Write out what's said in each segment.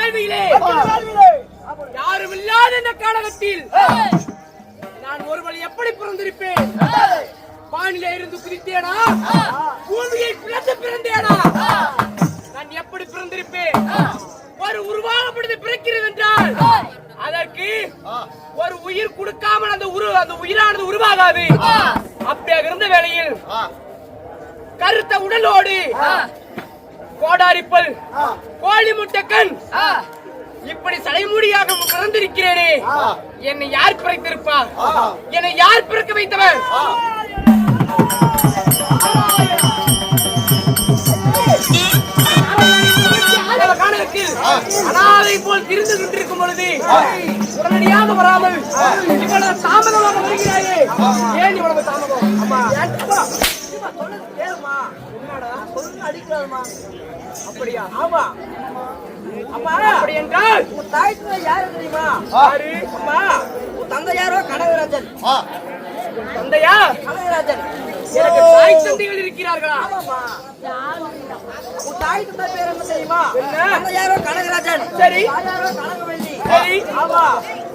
வேள்வியிலே யாரும் இல்லாத இந்த காலகத்தில் நான் ஒருவள் எப்படி பிறந்திருப்பேன்? வானிலே இருந்து குதித்தேனா? பூமியை பிளந்து பிறந்தேனா? நான் எப்படி பிறந்திருப்பேன்? ஒரு உருவாகப்படுது பிறக்கிறது என்றால் அதற்கு ஒரு உயிர் கொடுக்காமல் அந்த உயிரானது உருவாகாது. அப்படியாக இருந்த வேளையில் கருத்த உடலோடு கோடாரிப்பல் கோழி முட்டைக்கண் இப்படி சடைமூடியாக பிறந்திருக்கிறேனே, என்னை யார் பிறந்திருப்பார்? என்னை யார் பிறக்க வைத்தவர்? அனாதை போல் திரிந்து கொண்டிருக்கும் பொழுது உடனடியாக வராமல் இவ்வளவு தாமதமாக வருகிறாயே, ஏன் இவ்வளவு தாமதம்? அப்படியா? ஆமா. அம்மா, அப்படி என்றால் உங்க தாய் தந்தை யாரு தெரியுமா? யாரு? அம்மா, உங்க தந்தை யாரோ கனகராஜன். தந்தையா? கனகராஜன். எனக்கு தாய் தந்தைகள் இருக்கிறார்களா? ஆமாமா. உங்க தாய் தந்தை பேர் என்ன தெரியுமா? தந்தை யாரோ கனகராஜன். சரி. யாரோ கனகவல்லி. சரி. ஆமா.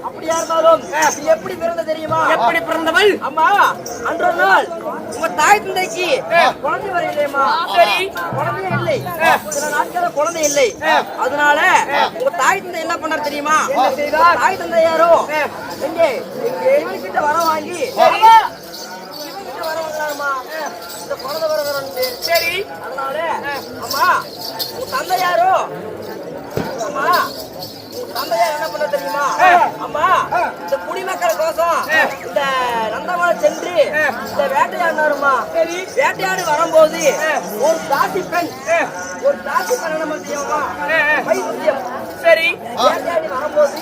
அப்படியா இருந்தாலும் எப்படி பிறந்த தெரியுமா? எப்படி பிறந்தவள்? அம்மா, அன்றொரு நாள் உங்க தாய் தந்தைக்கு குழந்தை வரையிலேமா? சரி. குழந்தையே இல்லை. சில நாட்கள குழந்தை இல்லை. அதனால உங்க தாய் தந்தை என்ன பண்ணார் தெரியுமா? என்ன செய்தார்? தாய் தந்தை யாரோ எங்கே இவன்கிட்ட வர வாங்கி இவன்கிட்ட வர வாங்கலாமா? இந்த குழந்தை வர வரணும். சரி. அதனால அம்மா, உங்க தந்தை யாரோ? அம்மா, தந்தையார் என்ன பண்ண தெரியுமா? அம்மா, இந்த குடிமக்கள் கோசம் இந்த நந்தவன சென்று இந்த வேட்டையாடினாருமா. சரி. வேட்டையாடி வரும்போது ஒரு தாசி பெண் என்ன செய்யுமா? வைத்தியம். சரி. வேட்டையாடி வரும்போது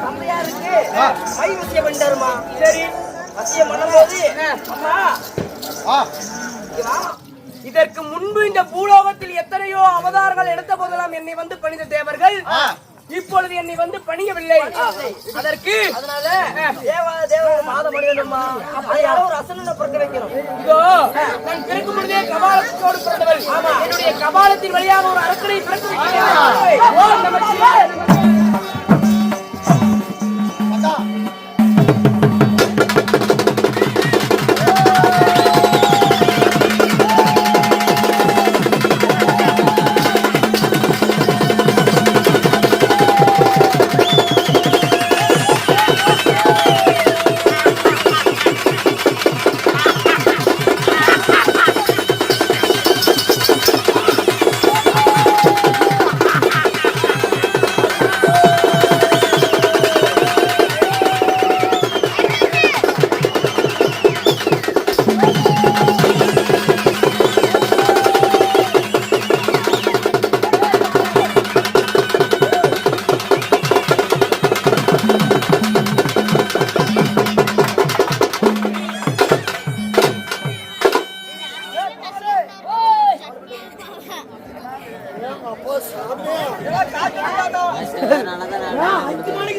தந்தையாருக்கு வைத்தியம் பண்ணாருமா. சரி. வசியம் பண்ணும்போது அம்மா, இதற்கு முன்பு இந்த பூலோகத்தில் எத்தனையோ அவதாரங்கள் எடுத்த போதெல்லாம் என்னை வந்து பணிந்த தேவர்கள் இப்பொழுது என்னை வந்து பணியவில்லை. அதற்கு அதனால மாதம் அடையணுமா? ஒரு அசன பிறக்க வைக்கணும். இதோ நான் பிறக்கும் பொழுதே கபாலத்தோடு பிறந்தவள். என்னுடைய கபாலத்தின் வழியாக ஒரு அரக்கனை பிறக்க வைக்கிறேன்.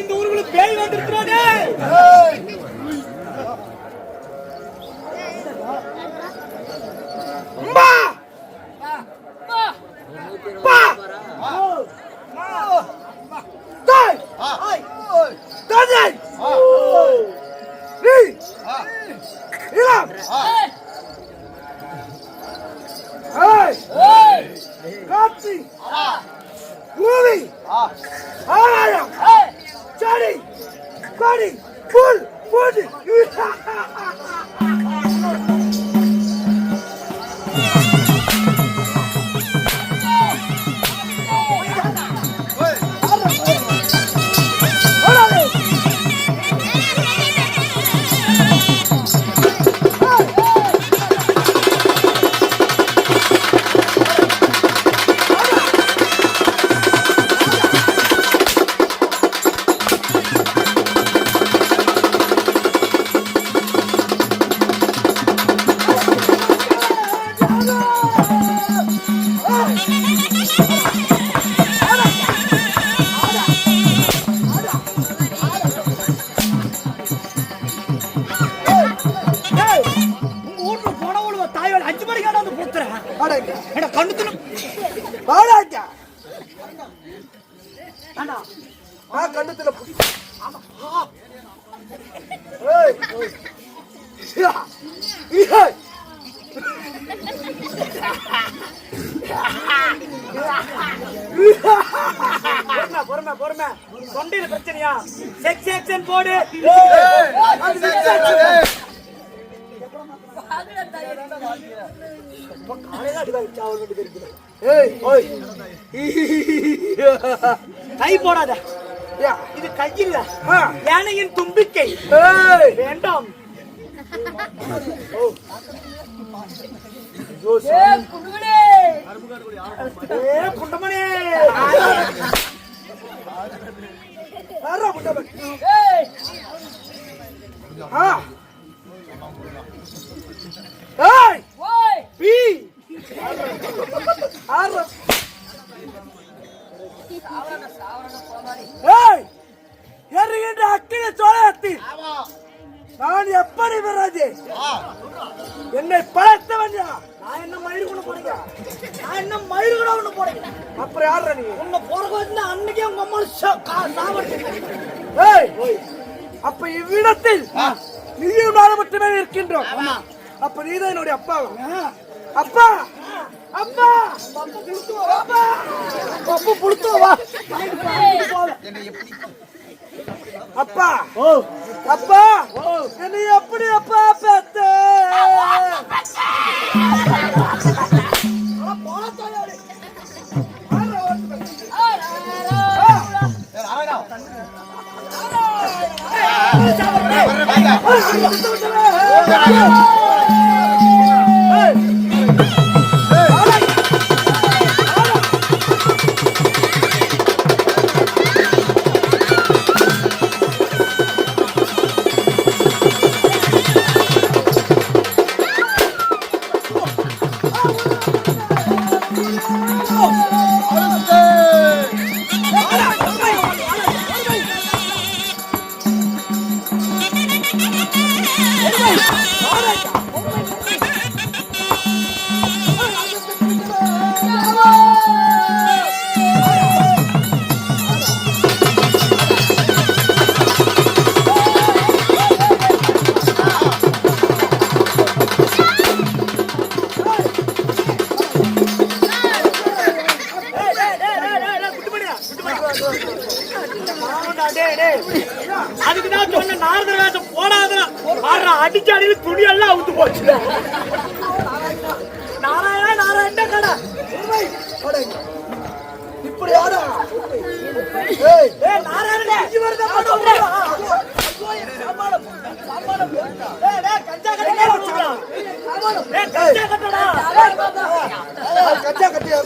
இந்த ஊருக்குள்ள பேய் வந்துருக்கானே. கண்ணத்துல பொறுமை பொறுமை தொண்டையில பிரச்சனையா செக்ஷன் போடு கை போடாத இது கையில் யானையின் தும்பிக்கை வேண்டாம் குண்டமணி அக்கினி சோழத்தில் நான் எப்படி வராது என்னை பழத்தவன் நான் என்ன மயிறு கொண்டு போறீங்க நான் என்ன மயிறு கூட ஒண்ணு போறீங்க அப்புறம் யாரு நீ உன்னை போறக்கு வந்து அன்னைக்கே உங்க அம்மா சாவடிச்சு அப்ப இவ்விடத்தில் நீயும் நானும் மட்டுமே இருக்கின்றோம் அப்ப நீதான் என்னுடைய அப்பா அப்பா அப்பா பப்பு புடுத்துவா அப்பா அப்பா என்னை எப்படி அப்பா பெத்த அதுக்குதான் சொன்ன நாரத வேஷம் போடாத அடிச்சு அடிச்சு துணி எல்லாம் அவுத்து போச்சு நாராயண நாராயண கடை இப்படி கச்சா கட்டியா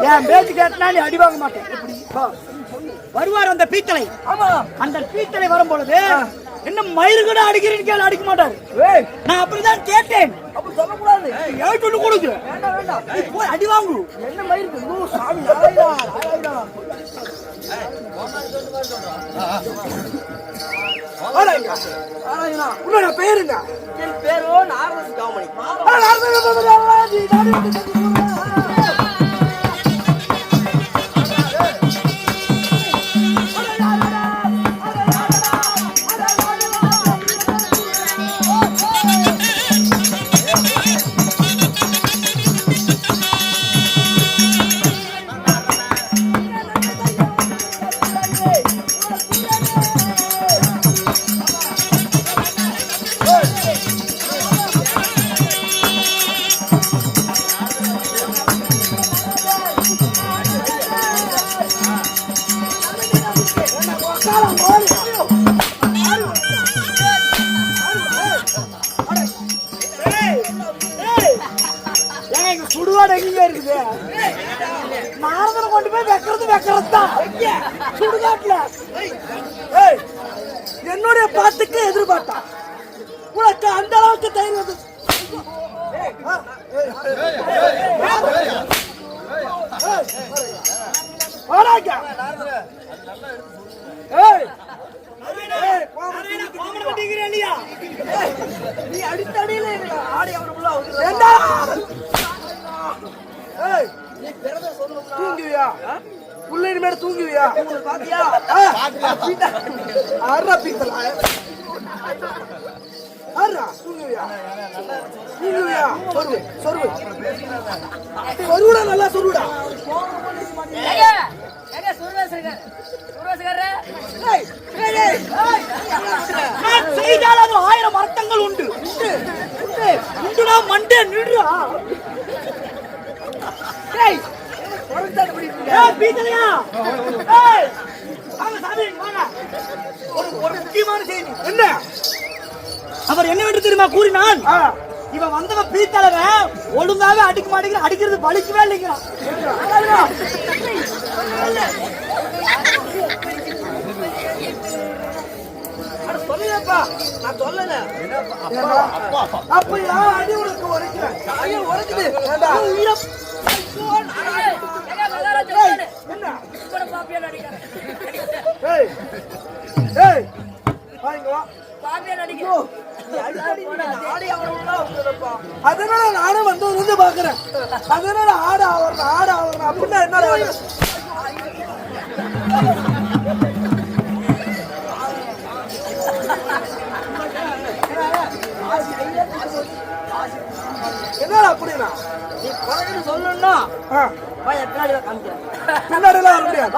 என் பேச்சு கேட்டாலும் அடி வாங்க மாட்டேன் வருவார் அந்த பீத்தலை அந்த பீத்தலை வரும் பொழுது என்ன மயிறு கூட அடிக்கிறேன்னு கேள்வி அடிக்க மாட்டாரு நான் அப்படிதான் கேட்டேன் அப்படி சொல்லக்கூடாது ஏன் சொல்லு கொடுக்கு போய் அடி வாங்கு என்ன மயிருக்கு சாமி உன்னோட பேருங்க என் பேரோ நாரத காமணி சுடுகாடு எங்க இருக்குது நாரதனை கொண்டு போய் வைக்கிறது தான் சுடுகாட்டுல என்னுடைய பாட்டுக்கு எதிர்பார்த்தா உனக்கு அந்த அளவுக்கு தைரியம் வந்து நீ அடித்தடியில ஆடி அவனுக்குள்ள நீ பிறந்த சொல்லணும். தூங்குவியா? புள்ளையின் மேல தூங்குவியா? பாத்தியா? ஆறா பீத்தலா ஆறா தூங்குவியா? தூங்குவியா? சொருவு சொருவு சொருவுடா, நல்லா சொருவுடா. செய்தால் அது 1000 அர்த்தங்கள் உண்டு. உண்டுனா மண்டே நிடுறா. ஒரு முக்கியமான செய்தி என்ன? அவர் என்னவென்று தெரியுமா கூறினான்? இவன் வந்தவன் பீத்தளவன் ஒழுங்காவே அடிக்க மாட்டேங்கிற, அடிக்கிறது பலிக்கவே இல்லைங்கிறான். சொல்லுப்பா, நான் சொல்லல. அப்ப யார் அடி உனக்கு உரைக்கிறேன்? உரைக்குது. அதனால நானும் வந்து பாக்குறேன். அதனால ஆட ஆவறேன் அப்படின்னா என்ன? என்னடா அப்படின்னா நீ குறைன்னு சொல்லணும்னா பின்னாடி எல்லாம் வர முடியாது.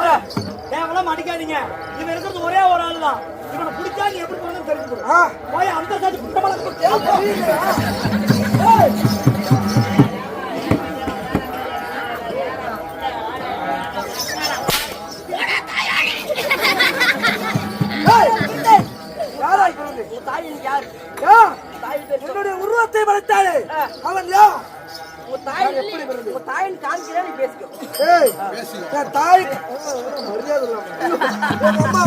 தேவலாம் அடிக்காதீங்க. இவன் இருக்கிறது ஒரே ஒரு ஆள் தான். இவனை பிடிச்சா நீ எப்படி பண்ணு தெரிஞ்சுக்கணும். போய் அந்த சாதி என்னுடைய உருவத்தை வளர்த்தாளே அவன் யா தாயின் காமிக்கிறேன் பேசிக்கோ. தாய் மரியாதை அம்மா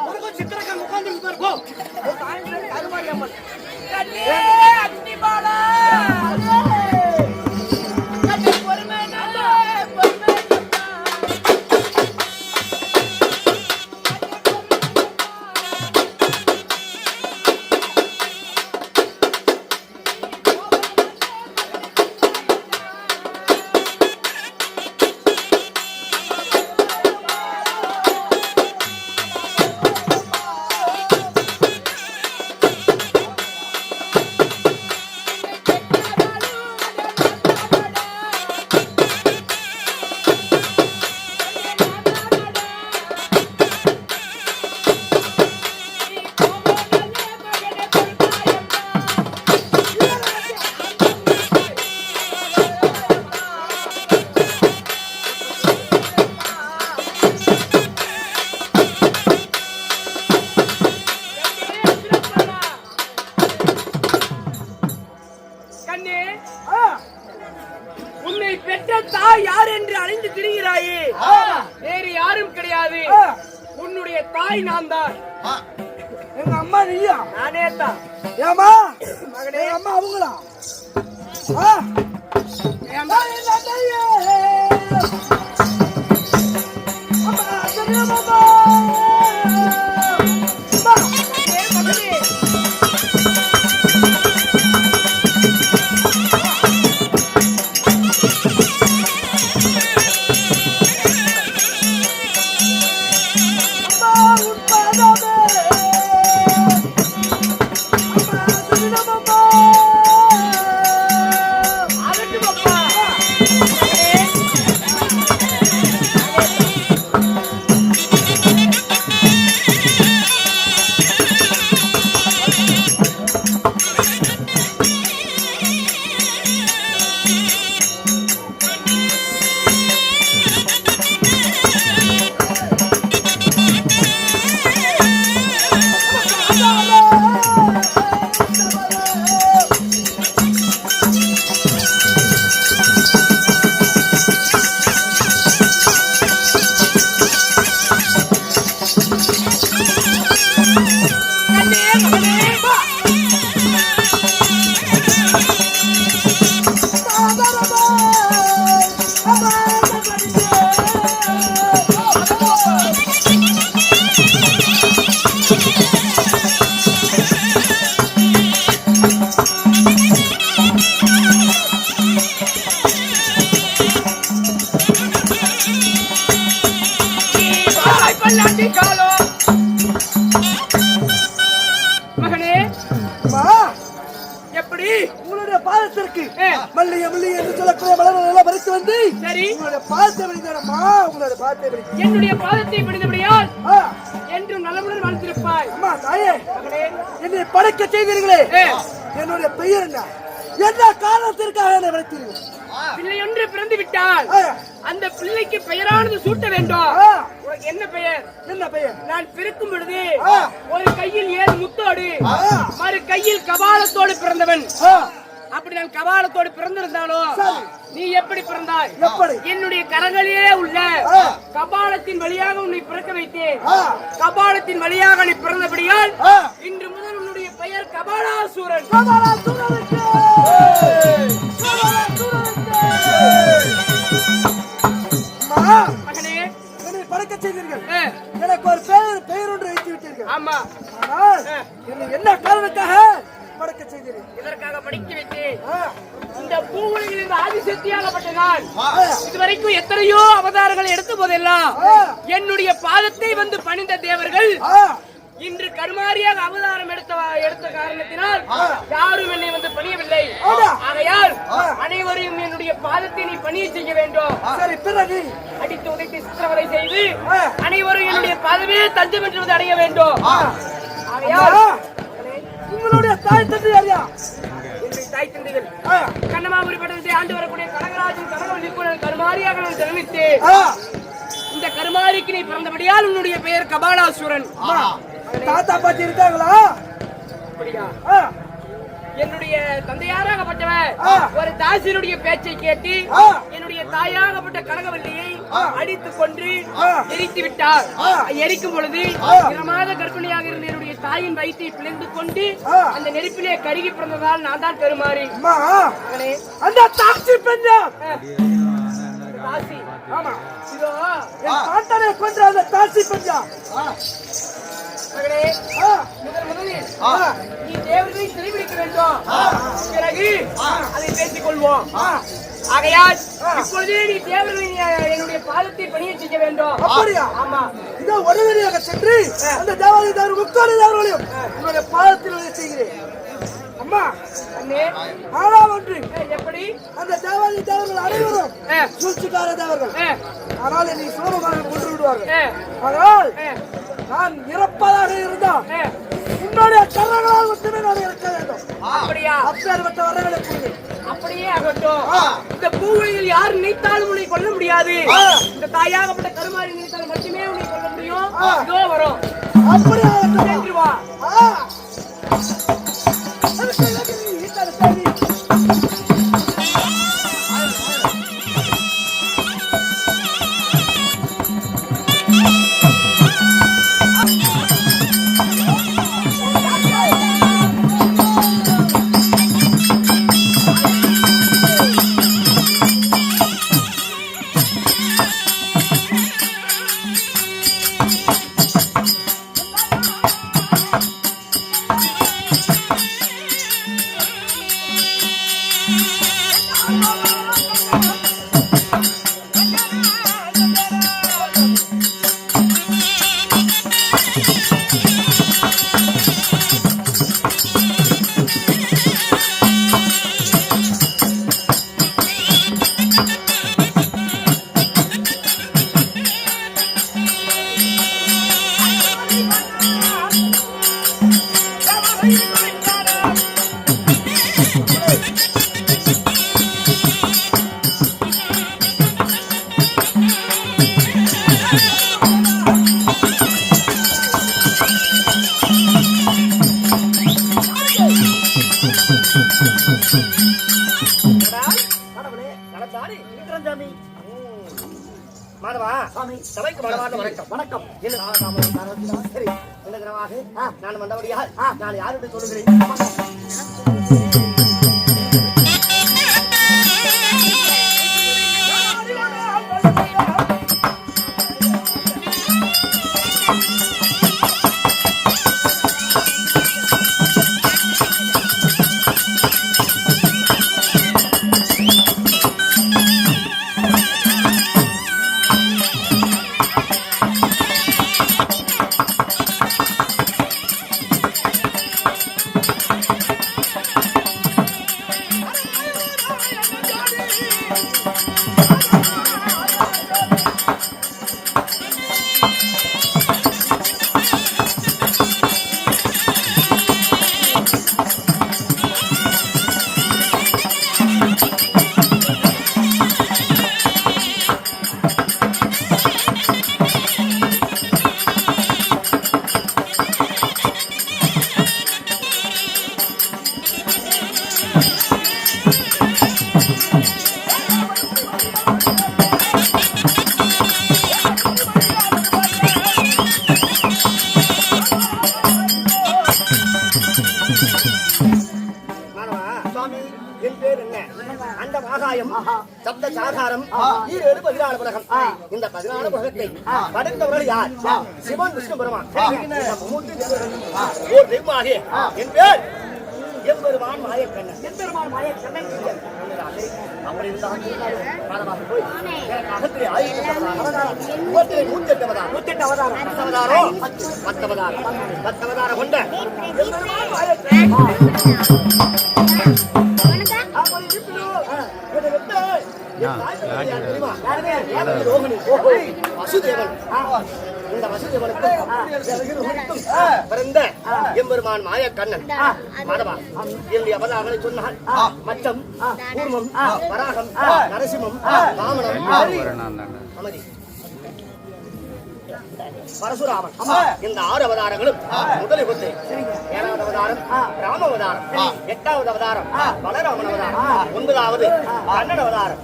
அவ்வளவு சித்திரக்கா உட்கார்ந்து கருமாரி அம்மன் உன்னை பெற்ற தாய் யார் என்று அழைந்து திரிகிறாயே, வேறு யாரும் கிடையாது. உன்னுடைய தாய் நான் தான். எங்க அம்மா நீயா? நானே தான். ஏமா மகனே, அம்மா அவங்களா? எப்படி உங்களுடைய பாதத்திற்கு மல்லிகை மல்லிகை என்று சொல்லக்கூடிய மலர்கள் எல்லாம் பறித்து வந்து சரி உங்களுடைய பாதத்தை பறித்தேனம்மா. உங்களுடைய பாதத்தை பறித்து என்னுடைய பாதத்தை பிடித்தபடியால் என்றும் நலமுடன் வாழ்ந்திருப்பாய். அம்மா தாயே, மகனே, என்னை படைக்க செய்தீர்களே, ஏ, என்னுடைய பெயர் என்ன? என்ன காரணத்திற்காக என்னை படைத்தீர்கள்? பிள்ளை ஒன்று பிறந்து விட்டால் அந்த பிள்ளைக்கு பெயரானது சூட்ட வேண்டும். உனக்கு என்ன பெயர்? என்ன பெயர்? நான் பிறக்கும் பொழுது ஒரு கையில் 7 முத்தோடு மறு கையில் கபாலத்தோடு பிறந்தவன். அப்படி நான் கபாலத்தோடு பிறந்திருந்தாலும் நீ எப்படி பிறந்தாய்? எப்படி? என்னுடைய கரங்களிலே உள்ள கபாலத்தின் வழியாக உன்னை பிறக்க வைத்தேன். கபாலத்தின் வழியாக நீ பிறந்தபடியால் இன்று முதல் உன்னுடைய பெயர் கபாலாசூரன். மகனே, என்னை படைக்க செய்தீர்கள், ஏ, எனக்கு ஒரு பெயர் ஒன்று வைத்து விட்டீர்கள். ஆமா, ஆனால் என்னை என்ன காரணத்துக்காக படைக்க செய்தீர்கள்? இதற்காக படிக்க வைத்தேன். இந்த பூவுலகில் இருந்து ஆதிசக்தியாகப்பட்ட நான் இதுவரைக்கும் எத்தனையோ அவதாரங்களை எடுத்த போதெல்லாம் என்னுடைய பாதத்தை வந்து பணிந்த தேவர்கள் இன்று கருமாரியாக அவதாரம் எடுத்த காரணத்தினால் யாரும் என்னை வந்து பணியவில்லை. ஆகையால் அனைவரையும் என்னுடைய பாதத்தை நீ பணிய செய்ய வேண்டும். சரி, பிறகு அடித்து உதைத்து சித்திரவதை செய்து அனைவரும் என்னுடைய பாதமே தஞ்சம் என்று வந்து அடைய வேண்டும். ஆகையால் உங்களுடைய தாய் தந்தை யாரியா? என்னுடைய தாய் தந்தைகள் கண்ணமாபுரி பட்டணத்தை ஆண்டு வரக்கூடிய கனகராஜன் கனகவல்லி கருமாரியாக நான் ஜென்மித்தேன். இந்த கருமாரிக்கு நீ பிறந்தபடியால் உன்னுடைய பெயர் கபாலாசுரன். தாத்தா பாட்டி இருக்காங்களா? அப்படியா? என்னுடைய தந்தையாராகப்பட்டவர் ஒரு தாசினுடைய பேச்சை கேட்டு என்னுடைய தாயாகப்பட்ட கனகவல்லியை அடித்துக் கொன்று எரித்து விட்டார். எரிக்கும் பொழுது 2 மாத கர்ப்பிணியாக இருந்த என்னுடைய தாயின் வயிற்றை பிளந்து கொண்டு அந்த நெருப்பிலே கருகி பிறந்ததால் நான் தான் கருமாறி. அந்த தாசி பெண்ணா? தாசி? ஆமா. இதோ என் பாட்டனை கொன்ற அந்த தாசி பெண்ணா? முதலில் நீ தேவர்களை சிறைபிடிக்க வேண்டும். பிறகு அதை பேசிக் கொள்வோம். ஆகையால் இப்பொழுதே நீ தேவர்களை என்னுடைய பாதத்தை பணிய செய்ய வேண்டும். அப்படியா? ஆமா. இதோ உடனடியாக சென்று அந்த தேவாலய தேவர் முக்காலி தேவர்களையும் உங்களுடைய பாதத்தில் செய்கிறேன். அம்மா, அண்ணே, ஒன்று எப்படி? அந்த தேவாலய தேவர்கள் அனைவரும் சூழ்ச்சிக்கார தேவர்கள். ஆனால் என்னை சுலபமாக கொண்டு விடுவார்கள். ஆனால் நான் இறப்பதாக இருந்தால் உன்னுடைய கரங்களால் மட்டுமே நான் இருக்க வேண்டும். அப்படியா? அப்பேற்பட்ட வரங்களை கொண்டு அப்படியே ஆகட்டும். இந்த பூவையில் யார் நினைத்தாலும் உன்னை கொல்ல முடியாது. இந்த தாயாகப்பட்ட கருமாரி நினைத்தால் மட்டுமே உன்னை கொல்ல முடியும். இதோ வரும். அப்படியே ஆகட்டும். சென்று வா. வணக்கம். சரி, நான் வந்தபடியால் நான் யாருடைய சொல்லுகிறேன். சுவாமி, என் பேர் என்ன? அந்த ஆகாயம், சப்த சாகாரம், ஈரேழு 14 உலகம். இந்த 14 உலகத்தை படைத்தவர்கள் யார்? சிவன், விஷ்ணு, பெருமான். ஓர் தெய்வமாகிய என் பேர் எம்பெருமான் மாயக்கண்ணன். எம்பெருமான் மாயக்கண்ணன். அப்படி இருந்தால் போய் எனக்கு அகத்திலே 1008 அவதாரம், 108 அவதாரம், 108 அவதாரம், 10 அவதாரம், 10 அவதாரம், 10 அவதாரம் கொண்ட எம்பெருமான் மாயக்கண்ணன். அப்படி இருப்பினும் என்னை விட்டு என் தாய் தந்தை யார் தெரியுமா? யாருமே ரோகிணி, வசுதேவன். இந்த வசுதேவனுக்கு பிறந்த எம்பெருமான் மாயக்கண்ணன் மாதவா என்னுடைய அவதாரங்களை சொன்னால் மச்சம், கூர்மம், வராகம், நரசிம்மம், வாமனம், அமதி, பரசுராமன். இந்த 6 அவதாரங்களும் முதலில் கொண்டு 7வது அவதாரம் ராம அவதாரம், 8வது அவதாரம் பலராமன் அவதாரம், 9வது கண்ணன் அவதாரம்,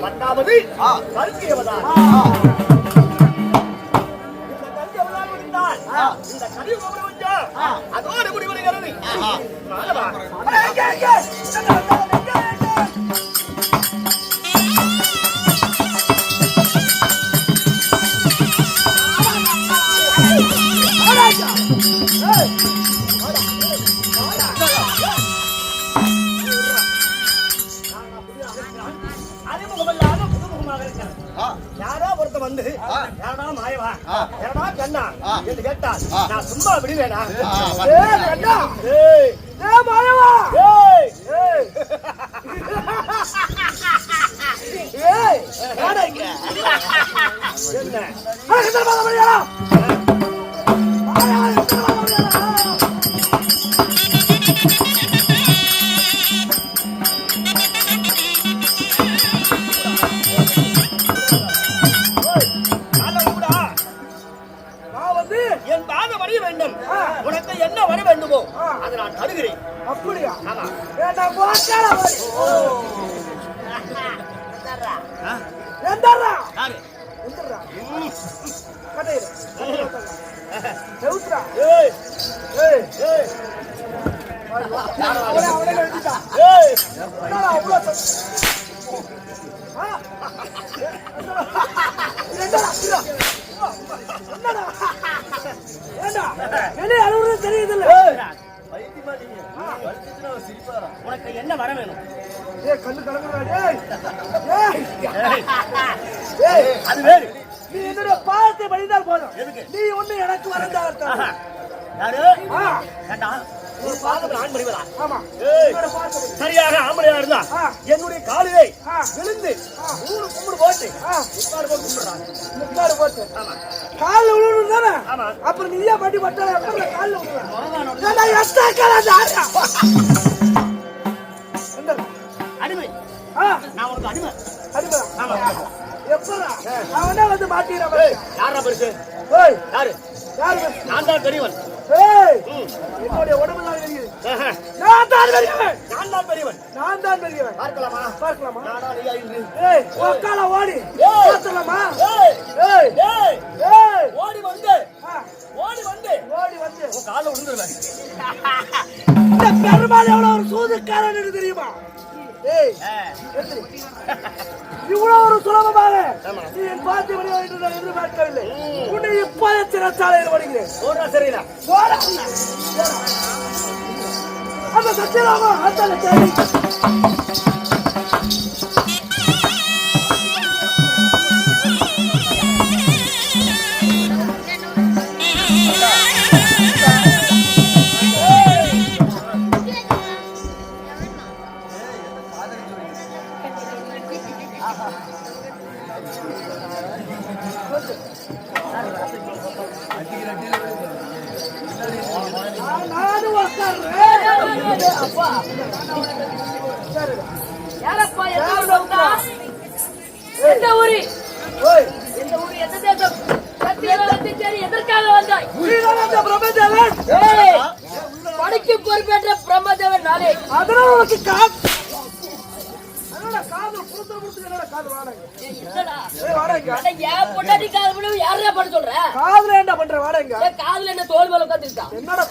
10வது கல்கி அவதாரம். இந்த கலியுகம் அதோடு முடிவடைகிறது. மாதவா அறிமுகமில்லாத புதுமுகமாக இருக்கிறது. யாரோ ஒருத்த வந்து யாரா மாயவா, யாரா கண்ணா என்று கேட்டால் நான் சும்மா விடுவேனா? கண்ணா, மாயவா, என் பாதம் அறிய வேண்டும். உனக்கு என்ன வர வேண்டுமோ அதை நான் தருகிறேன். அப்படியா? ஆமா. தெரியுதுல்ல, உனக்கு என்ன வர வேணும்? கண்ணு கலங்குறா. அது வேறு. நீ என்னுடைய பாதத்தை வழிந்தால் போதும். எதுக்கு? நீ ஒண்ணு எனக்கு வரந்தால் யாரு? ஒரு பாதம் ஆண் மணிவதா? ஆமா. சரியாக ஆம்பளையா இருந்தா என்னுடைய காலிலே விழுந்து 3 கும்பிடு போட்டு முக்காடு போட்டு கும்பிடுறாங்க. முக்காடு போட்டு காலில் விழுந்து தானே? அப்புறம் நீயே பட்டி பட்டால காலில் அடிமை. நான் உனக்கு அடிமை. அடிமை எப்படா? அவனே வந்து மாட்டிடுறான். யாரா பெருசு? யாரு? யாரு? நான் தான் பெரியவன். என்னுடைய உடம்பு தான் தெரியுது. நான் தான் பெரியவன். நான் தான் பெரியவன். நான் தான் பெரியவன். பார்க்கலாமா? பார்க்கலாமா? நானா நீ ஐந்து. உக்கால ஓடி பார்த்தலாமா? ஓடி வந்து உன் காலில் விழுந்துருவேன். இந்த பெருமாள் எவ்வளவு ஒரு சூதுக்காரன் தெரியுமா? இவ்வளவு ஒரு சுலபமாக நீ என் பார்த்து வழியாக என்று நான் எதிர்பார்க்கவில்லை. உன்னை இப்போது சிறைச்சாலையில் வருகிறேன். சரியில்லை. அந்த சத்தியராமா அந்த நானும் யாரப்பா? எந்த ஊரு? எந்த ஊரு? எந்த தேசம்? எதற்காக வந்தாய்? படைக்கு பொறுப்பேற்ற பிரம்மதேவன் நாளே. அதனால உனக்கு யாரா பண்ண சொல்ற? காதுல என்ன பண்ற? வாடகை காதுல என்ன தோல் மேல உட்காந்துருக்கா? என்னடா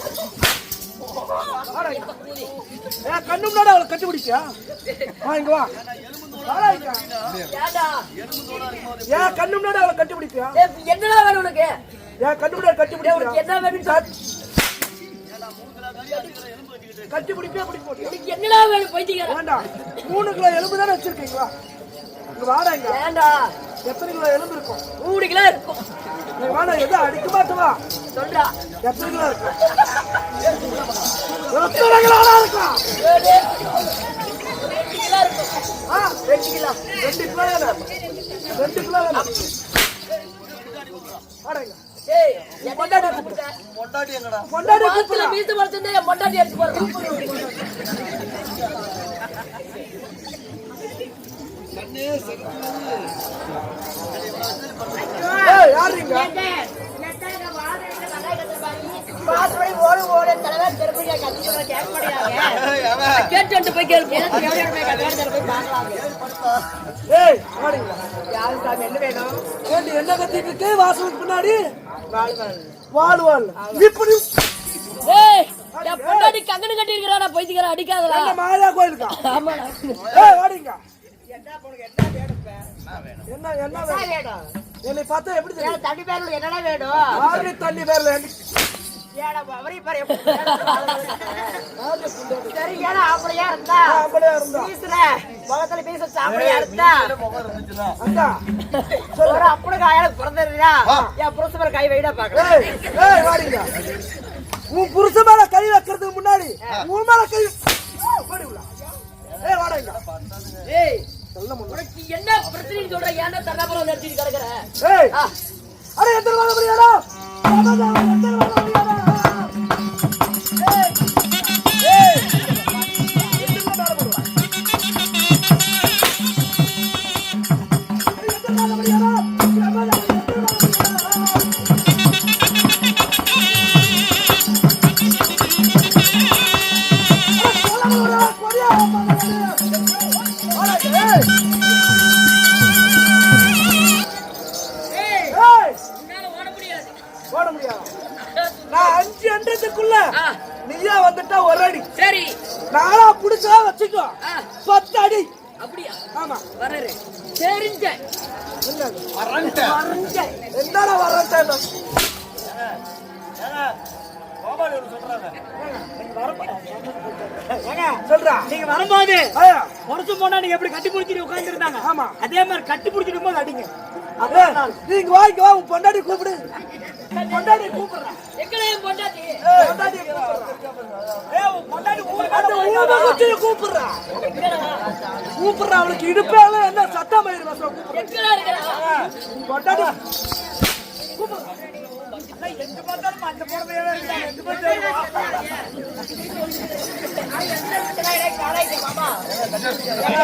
கண்ணு முன்னாடி அவளை கட்டி பிடிச்சியா? இங்க வா. ஏன் கண்ணு முன்னாடி அவளை கட்டி பிடிச்சியா? என்னடா வேணும் உனக்கு? ஏன் கண்ணு முன்னாடி கட்டி பிடிச்சியா? என்ன வேணும்? கட்டி பிடிப்பியா பிடிக்க என்னடா வேணும்? பைத்தியக்கார வேண்டாம். 3 கிலோ எலும்பு தானே வச்சிருக்கீங்களா? இங்க வாடா. இங்க ஏண்டா எத்தனை கிலோ எலும்பு இருக்கும்? 3 கிலோ இருக்கும். நீ வாடா. எதை அடிக்க மாட்டவா? சொல்றா எத்தனை கிலோ இருக்கும்? எத்தனை கிலோ இருக்கும்? 2 கிலோ இருக்கும். 2 கிலோ. 2 கிலோ வேணும். 2 கிலோ வேணும். வாடா. இங்க ஏய் பொண்டாட்டி கூப்பிடு. பொண்டாட்டி எங்கடா? பொண்டாட்டி கூப்பிடு. மீச மரத்துனே பொண்டாட்டி அடிச்சு போறா. ஏய் யாருங்க? பாத்ரூம் ஓடு ஓடு தலைவர் திருப்பியா கத்தியோட கேட்க மாட்டேங்கிறாங்க. கேட்டு போய் கேளு. எவனோட போய் கத்தியோட போய் பார்க்கலாம். ஏய் வாடீங்க. யாரு சாமி என்ன வேணும்? ஏண்டி என்ன கத்திட்டு இருக்கே வாசலுக்கு பின்னாடி? வால் இப்படி. ஏய் என் பொண்டாட்டி கங்கணு கட்டி இருக்கறா. நான் பைத்தியக்கார அடிக்காதடா. என்ன மாயா கோயிலுக்கா? ஆமாடா. ஏய் வாடீங்க. என்ன என்ன என்ன வேணும்? என்னை பார்த்தா எப்படி தெரியும்? ஏன் தண்ணி பேர்ல என்னடா வேணும்? ஆறு தண்ணி பேர்ல ஏடா அவரே பாரு எப்படி சரி ஏடா அப்படியே இருந்தா அப்படியே இருந்தா பீஸ்ல முகத்துல பீஸ் அப்படியே இருந்தா அக்கா ஒரு அப்படி காயலுக்கு பிறந்ததுடா. என் புருஷன் மேல கை வைடா பாக்குறேன். ஏய் ஏய் வாடீங்க. உன் புருஷன் மேல கை வைக்கிறதுக்கு முன்னாடி உன் மேல கை ஓடி உள்ள. ஏய் வாடீங்க. ஏய் உனக்கு என்ன பிரச்சனைன்னு சொல்ற? ஏன்டா தரப்புறம் நடிச்சிட்டு கிடக்குற? ஏய் அட எத்தனை வாங்க முடியாதா? எத்தனை வாங்க முடியாதா? ஏய் ஏய் எத்தனை வாங்க முடியாதா? எத்தனை வாங்க முடியாதா? ஓட முடியாது. நான் 5 அண்டத்துக்குள்ள நீயா வந்துட்டா ஒரு அடி. சரி நானா புடிச்சா வச்சுக்கோ. 10 அடி. அப்படியா? ஆமா வரரு. சரிங்க. என்னது? வரண்ட. என்னடா வரட்டேன்னு? சொல்றா. நீங்க வரும்போது ஐயா வருஷம் போனா நீங்க எப்படி கட்டி பிடிச்சிட்டு உட்கார்ந்து இருந்தாங்க. ஆமா. அதே மாதிரி கட்டி பிடிச்சிட்டு போது அடிங்க. நீங்க வாங்க வா. உன் பொண்டாட்டி கூப்பிடு. பொண்டாட்டி கூப்பிடுறா. எங்களையே பொண்டாட்டி. பொண்டாட்டி கூப்பிடுறா. ஏய் உன் பொண்டாட்டி அந்த ஊமை வச்சு கூப்பிடுறா. கூப்பிடுறா. அவளுக்கு இடுப்பேல என்ன சத்தம் ஆயிரு வசம் கூப்பிடுறா. எங்கடா இருக்கறா? உன் பொண்டாட்டி கூப்பிடுறா. எங்க பார்த்தாலும் அந்த போறதே எங்க பார்த்தாலும்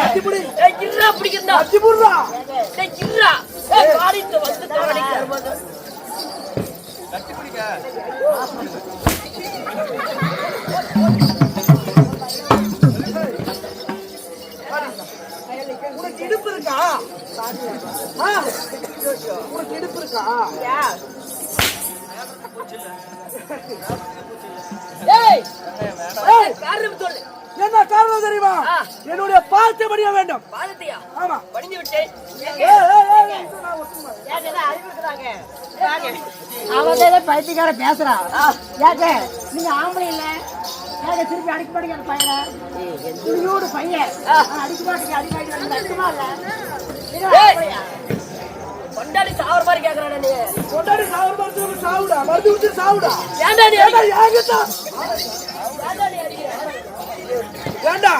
அத்திபுடி. ஏய் கிர்ரா பிடிக்கிறதா? அத்திபுடுறா. ஏய் கிர்ரா. ஏய் காரிட்டு வந்து தவணைக்கு வரும்போது கட்டி பிடிக்க. உனக்கு இடுப்பு இருக்கா? உனக்கு இடுப்பு இருக்கா? ஏய் ஏய் காரணம் சொல்லு. என்ன காரணம் தெரியுமா? என்னுடைய பாசத்தை படிய வேண்டும். பாலத்தியா? ஆமா. படிஞ்சு விட்டேன். ஏய் ஏய் ஏய் நான் ஒத்துமா. ஏங்க அறிவுக்குறாங்க. அவதே பைத்தியக்கார பேசுறா. ஏங்க நீங்க ஆம்பளை இல்ல. ஏங்க திருப்பி அடிக்க மாட்டீங்க அந்த பையனை. துணியோடு பையன் அடிக்க மாட்டீங்க. அடிக்க நடக்குமா இல்ல? நீங்க பொண்டாடி சாவற மாதிரி கேக்குறானே நீ. பொண்டாடி சாவற மாதிரி சாவுடா. மருந்து விட்டு சாவுடா. ஏண்டா நீ ஏண்டா யாகிட்ட? ஏண்டா நீ அடிக்கிற? ஏண்டா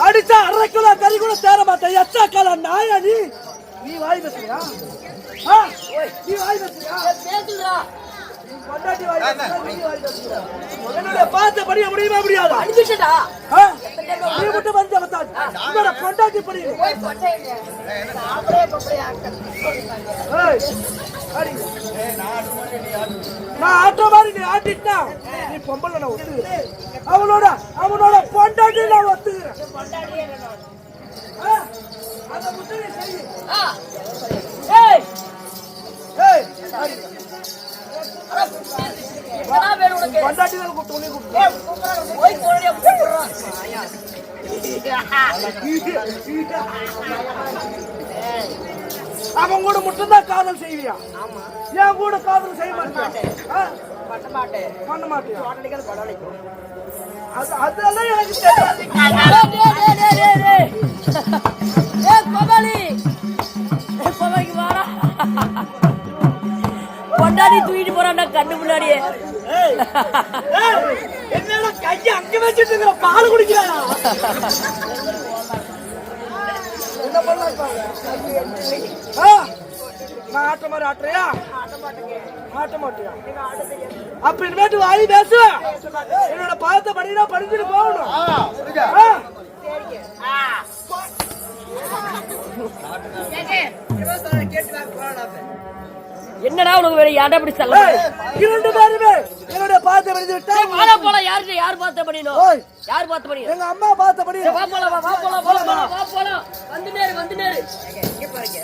அடிச்சா 1/2 கிலோ கறி கூட தேர மாட்டேன். எச்சா கால நாயா நீ. நீ வாய் பேசுறியா? நீ வாய் பேசுறியா? பேசுடா. பொண்டாட்டி வாய் பேசுறா. நீ வாய் பேசுறியா? என்னுடைய பாசத்தை படிய முடியுமா முடியாதா? அடிச்சிட்டா. நீ மட்டும் வந்து வந்தாச்சு. உன்னோட பொண்டாட்டி படி. போய் பொட்டைங்க. ஆம்பளை பொம்பளை ஆட்கள். ஏய் அடி. நான் ஆட்ட மாதிரி நீ ஆட்டிட்டா நீ பொம்பளை நான் ஒத்துக்கிறேன். அவனோட பொண்டாட்டி நான் ஒத்துக்கிறேன். பொண்டாட்டியே வேணும். அந்த முட்டையை செய். ஏய் ஏய் அடி. என்னடா வேணும் உனக்கு? பொண்டாட்டி தான் கூப்பிட்டு உன்னை கூப்பிட்டு. ஏய் கூப்பிடுறாங்க. போய் போறடியா. அவன் கூட மட்டும்தான் காதல் செய்வியா? என் கூட காதல் செய்ய மாட்டேன். பண்ண மாட்டேன். பண்ண மாட்டியா? உடனடிக்கு படம் அடிக்கும். அதெல்லாம் எனக்கு தெரியாது. கொண்டாடி தூக்கிட்டு போறான்டா கண்ணு முன்னாடியே. என்னடா கையை அங்க வச்சுட்டு பால் குடிக்கிறானா? என்ன பண்ணலாம்? நான் ஆட்ட மாதிரி ஆட்டுறியா? ஆட்ட மாட்டியா? அப்ப இனிமேட்டு வாய் பேசு. என்னோட பாதத்தை படினா படிச்சுட்டு போகணும். என்னடா உனக்கு வேற யாரா அப்படி சொல்ல? இரண்டு பேருமே என்னோட பாதத்தை படிச்சு விட்டா வாடா போலாம். யார் பார்த்த படினோம்? யார் பார்த்த படி? எங்க அம்மா பார்த்த படி. வா போலாம். வந்து நேரு. இங்க பாருங்க.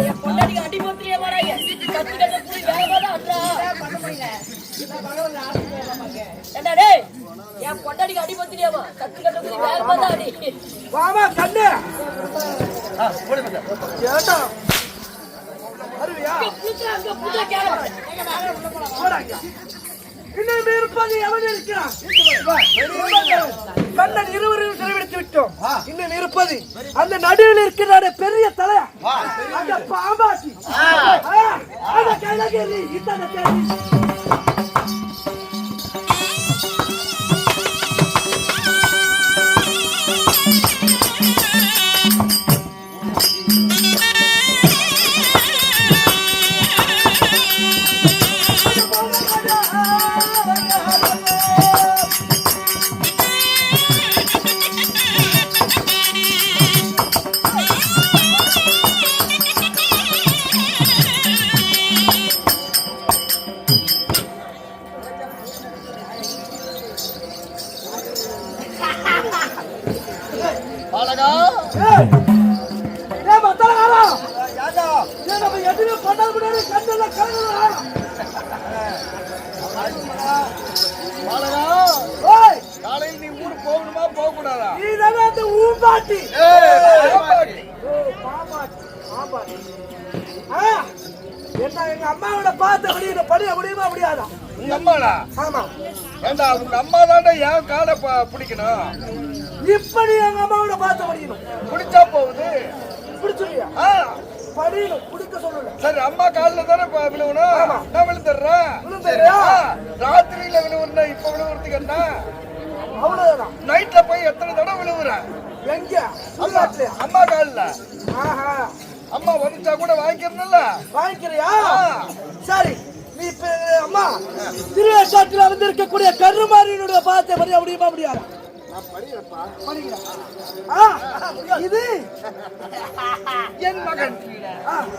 என் பொண்டாட்டிக்கு அடி போத்திரியா மாறாங்க. கத்து கட்ட புடி வேகமா அட்ரா. என்ன டேய்? என் பொண்டாட்டிக்கு அடி போத்திரியாமா? கத்து கட்ட புடி வேகமா அடி. வாமா கண்ணு. ஏண்டா? அருவியா? புடிச்சா கேளு. இன்னும் இருப்பது எவன் இருக்கிறான்? கண்ணன் இருவரையும் சிறைபிடித்து விட்டோம். இன்னும் இருப்பது அந்த நடுவில் இருக்கிற பெரிய தலை, அந்த பாம்பாட்டி. அந்த கைலகேரி இந்த கேள்வி. காலையில் நீ ஊருக்கு போகணுமா போக கூடாதா? நீதானே அந்த ஊம்பாட்டி. என்ன எங்க அம்மாவோட பார்த்த படிய முடியுமா முடியாதா? உங்க அம்மாடா? ஆமா. ஏண்டா உங்க அம்மா தாண்டா என் காலை பிடிக்கணும். இப்படி எங்க அம்மாவோட பார்த்த படிக்கணும். பிடிச்சா போகுது. பிடிச்சிருக்கியா? படியணும், பிடிக்க சொல்லல. சரி, அம்மா காலில் தானே விழுவணும். நான் விழுந்துடுறேன். ராத்திரியில விழுவுறா, இப்ப விழுவுறதுக்கு என்ன? அவ்வளவுதான். நைட்ல போய் எத்தனை தடவை விழுவுறேன்? எங்க? அம்மா காலில். அம்மா வந்துச்சா கூட வாங்கிக்கிறதுல வாங்கிக்கிறியா? சரி, நீ இப்ப அம்மா திருவேற்காட்டில் வந்து இருக்கக்கூடிய கருமாரியினுடைய பார்த்த படிய முடியுமா முடியாது? இது என் மகன்,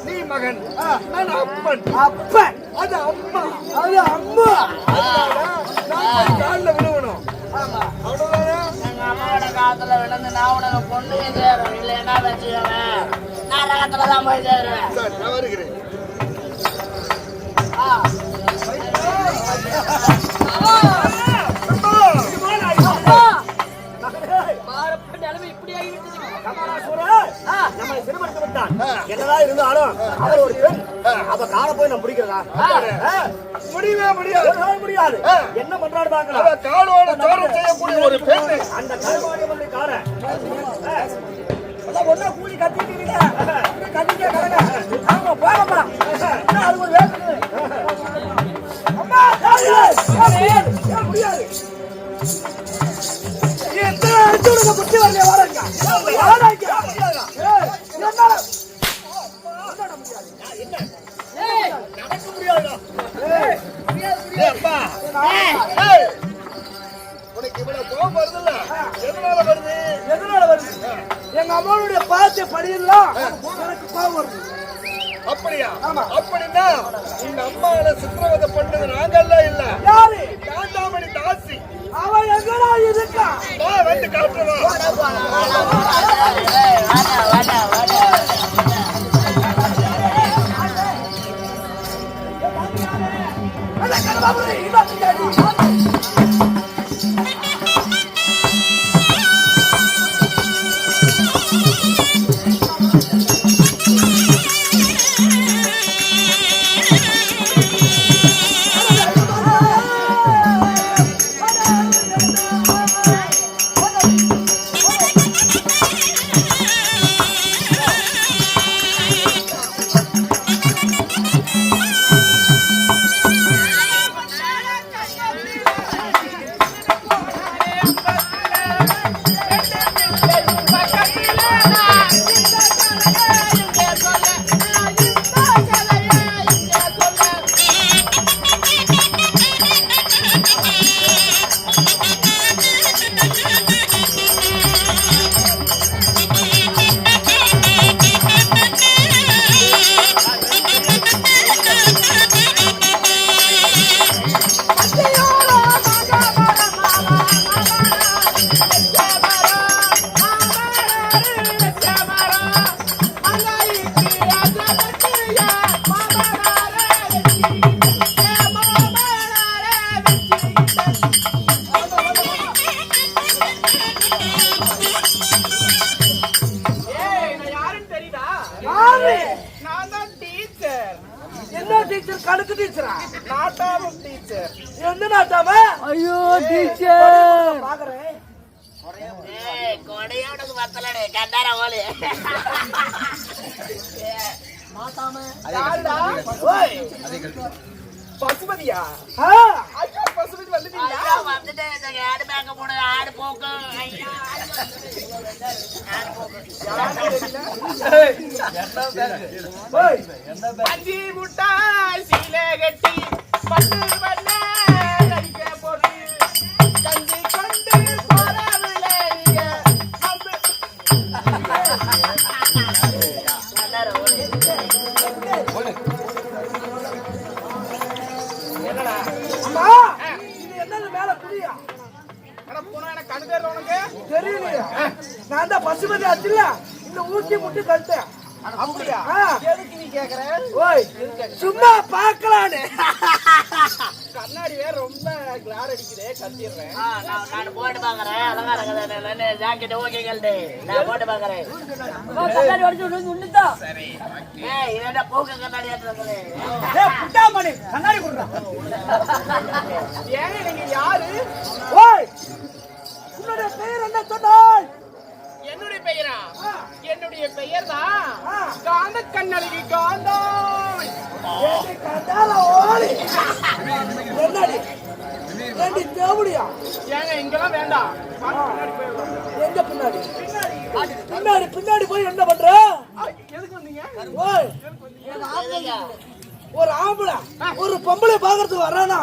நீ மகன், நான் அப்பன். அப்பன் அது அம்மா, அது அம்மா. நான் காலில் விழுவணும். அவ்வளவுதானே? எங்க அம்மாவோட காலத்துல விழுந்து நான் உனக்கு பொண்ணு சேரும் இல்லைன்னா வச்சுக்கவேன். நான் ரகத்துல தான் போய் சேருவேன். சரி, நான் வருகிறேன். என்னதான் இருந்தாலும் அவர் ஒரு பெண். அவ காலை போய் நம்ம பிடிக்கிறதா? முடியவே முடியாது. முடியாது. என்ன பண்றாரு பாக்கலாம். காலோட சோரம் செய்யக்கூடிய ஒரு பெண். அந்த கருமாடி காலை ஒன்னா கூலி கத்திட்டு கத்திட்டே கடங்க. ஆமா போகப்பா. அது ஒரு வேலை. அம்மா முடியாது. எத்தனை அடிச்சுடுங்க புத்தி வரலையா? வாடங்க உனக்கு இவ்வளவு கோபம் வருதுல்ல? எதனால வருது? எதனால வருது? எங்க அம்மாவுடைய பார்த்த படியெல்லாம் எனக்கு கோபம் வருது. அப்படியா? அப்படின்னா உங்க அம்மாவை சித்திரவதை பண்ணது நாங்கெல்லாம் இல்ல. யாரு? காண்டாமணி தாசி. அவன் எங்கடா இருக்கா? வந்து காட்டுறோம். அந்த கருமாபுரி கணக்கு டீச்சரா? நாட்டாமம் டீச்சர். என்ன நாட்டாம? ஐயோ டீச்சர் பாக்குறேன். கொடையோட பத்தலடே கண்டார ஓலே யாருடா? ஓய், பசுபதியா? ஆ, ஐயா, பசுபதி வந்துட்டீங்களா? ஐயா வந்துட்டேன். இந்த ஆடு பேக்க போடு ஆடு போக்கு ஐயா ஆடு போக்கு ஓய், பஞ்சி முட்டாய் சீலை கட்டி பட்டு பண்ண நடிக்க போது கஞ்சி கொண்டு போறவில்லை நீங்க கண்டார ஓலே அம்மா, இது என்னது மேல குடியா? போனா எனக்கு கணு பேர் உனக்கு தெரியலையா? நான் தான் பசுமதி ஆச்சுல்ல, இந்த ஊட்டி முட்டி கட்டேன். அப்படியா? ஆ. எதுக்கு நீ கேக்குற? ஓய், சும்மா பார்க்கலான்னு. கண்ணாடி வேற ரொம்ப கிளார் அடிக்குதே, கத்திடுறேன். நான் போட்டு பாக்குறேன். அழகா இருக்குது ஜாக்கெட் ஓகே கல்டே நான் போட்டு பாக்குறேன். கண்ணாடி உடைச்சு உண்டுதான். சரி ஏய் இதென்ன போக்க கண்ணாடி ஏத்துறீங்களே. ஏய், புட்டாமணி, கண்ணாடி குடுறா. ஏங்க நீங்க யாரு? ஓய், உன்னுடைய பெயர் என்ன சொன்னாய்? என்னுடைய பெயரா? என்னுடைய பெயர் தான் ஆ. காந்த கண்ணழகி காந்தாய். ஏண்டி கண்டால ஓடி. என்னடி? ஏண்டி தேவடியா? ஏங்க இங்கெல்லாம் வேண்டாம், பின்னாடி போயிடலாம். எங்க பின்னாடி? பின்னாடி போய் என்ன பண்ற? எதுக்கு வந்தீங்க? ஓய், ஒரு ஆம்பளை ஒரு பொம்பளை பாக்குறதுக்கு வரானா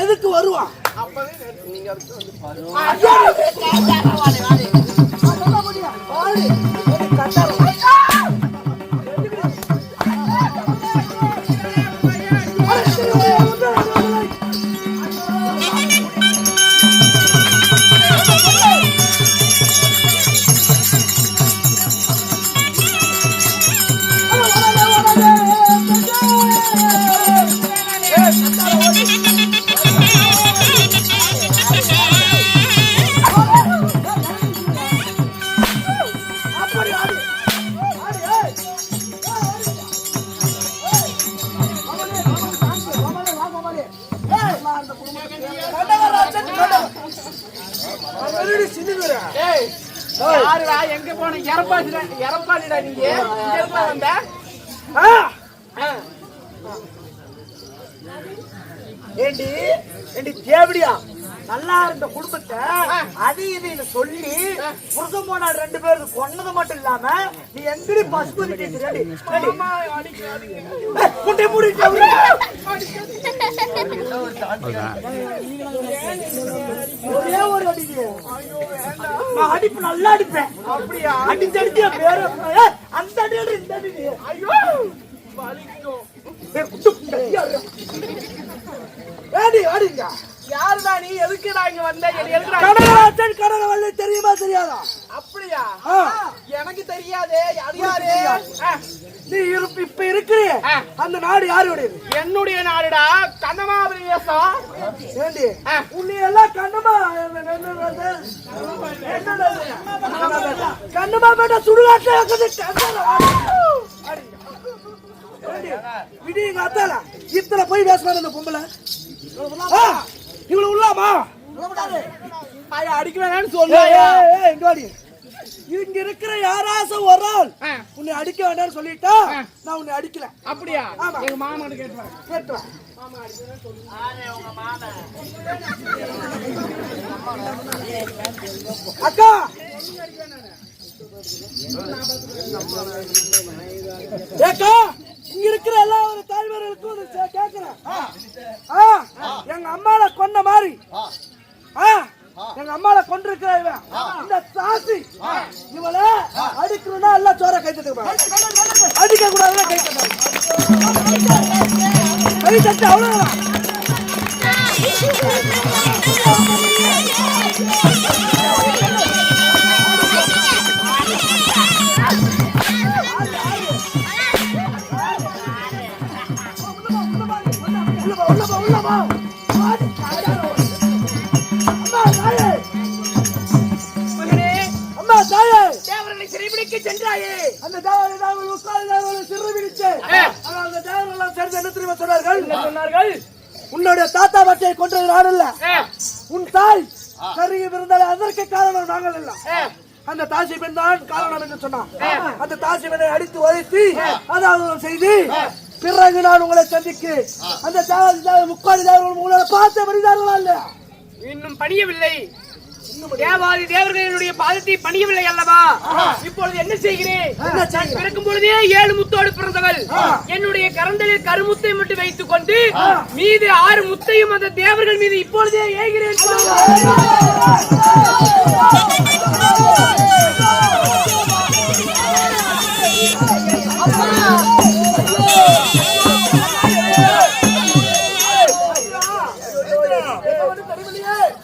எதுக்கு வருவான்? அப்பவே நேத்து நீங்க அதுக்கு வந்து ஐயா, சொல்ல முடியும். வாடி, ஒரு கண்டால. அப்படி ஆடி. ஆடி, ஏய். ஏய் யாருடா? எங்க போன? எரப்பாடிடா நீங்க. இங்க இருந்தா வந்த? ஏண்டி ஏண்டி தேவடியா? நல்லா இருந்த குடும்பத்தை அது இதுன்னு சொல்லி புருஷன் போனா 2 பேருக்கு கொன்னது மட்டும் இல்லாம நீ எங்கடி பசுபதி கேட்கிறேன்? ஆமா, அடிக்காதீங்க. குட்டி முடி ஒரே ஒரு அடிக்கு நான் அடிப்பு நல்லா அடிப்பேன். அப்படியா? அடிச்சு அடிச்சு பேரு அந்த அடியோட இந்த அடி. ஐயோ வலிக்கும். ஏடி அடிங்க. யாருடா நீ? எதுக்குடா இங்க வந்த? எதுக்குடா? கடகராஜன் கடகவல்லி தெரியுமா தெரியாதா? அப்படியா? ஆ. எனக்கு தெரியாதே. அது யாரு? நீ இப்ப இருக்கிறிய அந்த நாடு யாருடையது? என்னுடைய நாடுடா, கண்ணமாபுரி தேசம். ஏண்டி உன்னை எல்லாம் கண்ணமா கண்ணமா பேட்ட சுடுகாட்டுல விடியுங்க அத்தால இத்தனை போய் பேசுறாரு அந்த பொம்பளை. இவ்வளவு உள்ளாமா அடிக்க வேணாம்னு சொல்ல. இங்க இருக்கிற யாராச்சும் ஒரு ஆள் உன்னை அடிக்க வேண்டாம்னு சொல்லிட்டா நான் உன்னை அடிக்கல. அப்படியா? ஆமா. எங்க மாமா கேட்டுவாங்க. கேட்டுவேன். உங்க மாமா அக்கா ஏக்கா இங்க இருக்கிற எல்லா ஒரு தாய்மார்களுக்கும் கேட்கிறேன். எங்க அம்மால கொன்ன மாதிரி எங்க அம்மால கொண்டிருக்கிற இவன் இந்த சாசி இவள அடிக்கணும்னா எல்லாம் சோற கை தட்டு அடிக்க கூடாதுன்னா கை தட்டு கை தட்டு அவ்வளவுதான். உள்ளமா அம்மா தாயே தேவர்களை சிறைபிடிக்க சென்றாயே. அந்த தேவரை சிறை பிடிச்சு அந்த தேவரெல்லாம் சேர்ந்து என்ன தெரியுமா சொன்னார்கள்? என்ன சொன்னார்கள்? உன்னுடைய தாத்தா பாட்டியை கொன்றது நான் அல்ல, உன் தாய் கருகி விருந்தாலே அதற்கு காரணம் நாங்கள் அல்ல, அந்த தாசி பெண் தான் காரணம் என்று சொன்னான். அந்த தாசி பெண்ணை அடித்து உதைத்து அதாவது செய்து பிறகு நான் உங்களை சந்திக்கு அந்த முக்காடி தேவர்கள் உங்களை பார்த்து வருகிறார்களா இல்லையா? இன்னும் பணியவில்லை. தேவாதி தேவர்களுடைய பாதத்தை பணியவில்லை அல்லவா? இப்பொழுது என்ன செய்கிறேன்? நான் பிறக்கும் பொழுதே 7 முத்தோடு பிறந்தவள். என்னுடைய கரந்தலில் கருமுத்தை மட்டும் வைத்துக் கொண்டு மீது 6 முத்தையும் அந்த தேவர்கள் மீது இப்பொழுதே ஏகிறேன்.